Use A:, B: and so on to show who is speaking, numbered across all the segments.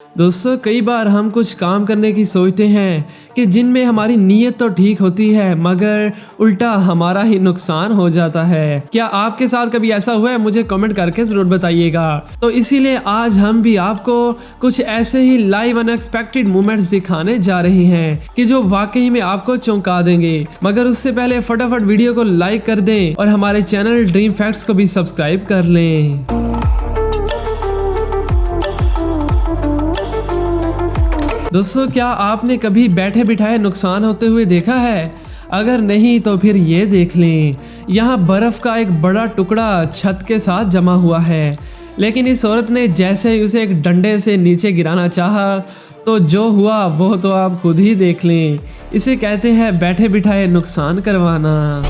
A: दोस्तों कई बार हम कुछ काम करने की सोचते हैं कि जिनमें हमारी नीयत तो ठीक होती है मगर उल्टा हमारा ही नुकसान हो जाता है। क्या आपके साथ कभी ऐसा हुआ है? मुझे कमेंट करके ज़रूर बताइएगा। तो इसीलिए आज हम भी आपको कुछ ऐसे ही लाइव अनएक्सपेक्टेड मोमेंट्स दिखाने जा रहे हैं कि जो वाकई में आपको चौंका देंगे। मगर उससे पहले फटाफट वीडियो को लाइक कर दें और हमारे चैनल ड्रीम फैक्ट्स को भी सब्सक्राइब कर लें। दोस्तों क्या आपने कभी बैठे बिठाए नुकसान होते हुए देखा है? अगर नहीं तो फिर ये देख लें। यहाँ बर्फ का एक बड़ा टुकड़ा छत के साथ जमा हुआ है, लेकिन इस औरत ने जैसे ही उसे एक डंडे से नीचे गिराना चाहा तो जो हुआ वो तो आप खुद ही देख लें। इसे कहते हैं बैठे बिठाए नुकसान करवाना।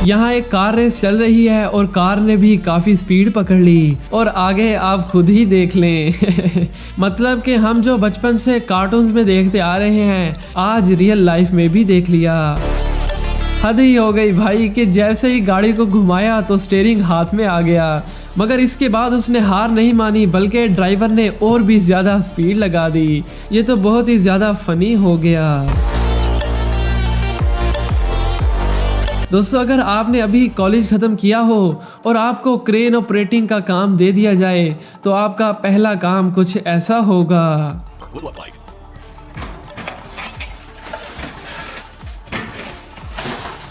A: यहाँ एक कार रेस चल रही है और कार ने भी काफी स्पीड पकड़ ली और आगे आप खुद ही देख लें। मतलब कि हम जो बचपन से कार्टून्स में देखते आ रहे हैं आज रियल लाइफ में भी देख लिया। हद ही हो गई भाई कि जैसे ही गाड़ी को घुमाया तो स्टीयरिंग हाथ में आ गया, मगर इसके बाद उसने हार नहीं मानी बल्कि ड्राइवर ने और भी ज्यादा स्पीड लगा दी। ये तो बहुत ही ज्यादा फनी हो गया। दोस्तों अगर आपने अभी कॉलेज ख़त्म किया हो और आपको क्रेन ऑपरेटिंग का काम दे दिया जाए तो आपका पहला काम कुछ ऐसा होगा।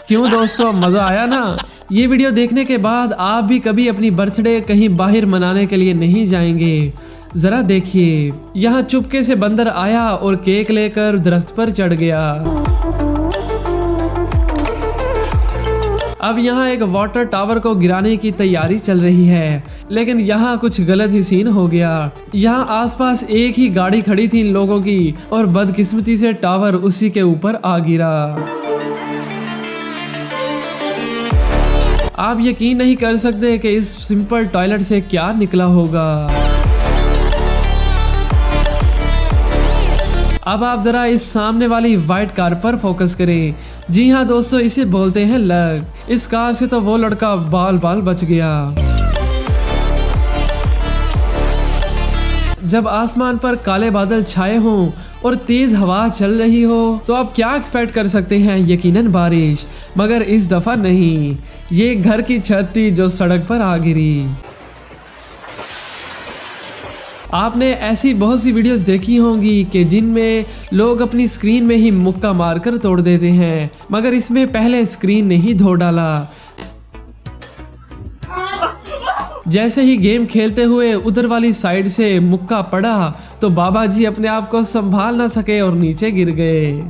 A: क्यों दोस्तों, मज़ा आया ना? ये वीडियो देखने के बाद आप भी कभी अपनी बर्थडे कहीं बाहर मनाने के लिए नहीं जाएंगे। ज़रा देखिए, यहाँ चुपके से बंदर आया और केक लेकर दरख्त पर चढ़ गया। अब यहाँ एक वाटर टावर को गिराने की तैयारी चल रही है, लेकिन यहाँ कुछ गलत ही सीन हो गया। यहाँ आसपास एक ही गाड़ी खड़ी थी इन लोगों की और बदकिस्मती से टावर उसी के ऊपर आ गिरा। आप यकीन नहीं कर सकते कि इस सिंपल टॉयलेट से क्या निकला होगा। अब आप जरा इस सामने वाली वाइट कार पर फोकस करें। जी हाँ दोस्तों, इसे बोलते हैं लक। इस कार से तो वो लड़का बाल बाल बच गया। जब आसमान पर काले बादल छाए हों और तेज हवा चल रही हो तो आप क्या एक्सपेक्ट कर सकते हैं? यकीनन बारिश, मगर इस दफा नहीं। ये घर की छत थी जो सड़क पर आ गिरी। आपने ऐसी बहुत सी वीडियोस देखी होंगी कि जिनमें लोग अपनी स्क्रीन में ही मुक्का मारकर तोड़ देते हैं, मगर इसमें पहले स्क्रीन ने ही धो डाला। जैसे ही गेम खेलते हुए उधर वाली साइड से मुक्का पड़ा तो बाबा जी अपने आप को संभाल ना सके और नीचे गिर गए।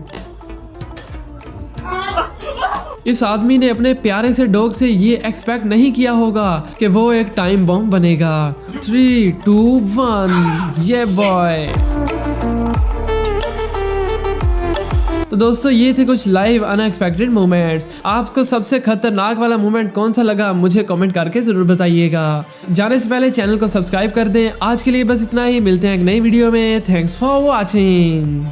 A: इस आदमी ने अपने प्यारे से डॉग से ये एक्सपेक्ट नहीं किया होगा कि वो एक टाइम बॉम्ब बनेगा। 3, 2, 1 ये बॉय। तो दोस्तों ये थे कुछ लाइव अनएक्सपेक्टेड मोमेंट्स। आपको सबसे खतरनाक वाला मोमेंट कौन सा लगा मुझे कमेंट करके जरूर बताइएगा। जाने से पहले चैनल को सब्सक्राइब कर दें। आज के लिए बस इतना ही, मिलते हैं एक नई वीडियो में। Thanks for watching.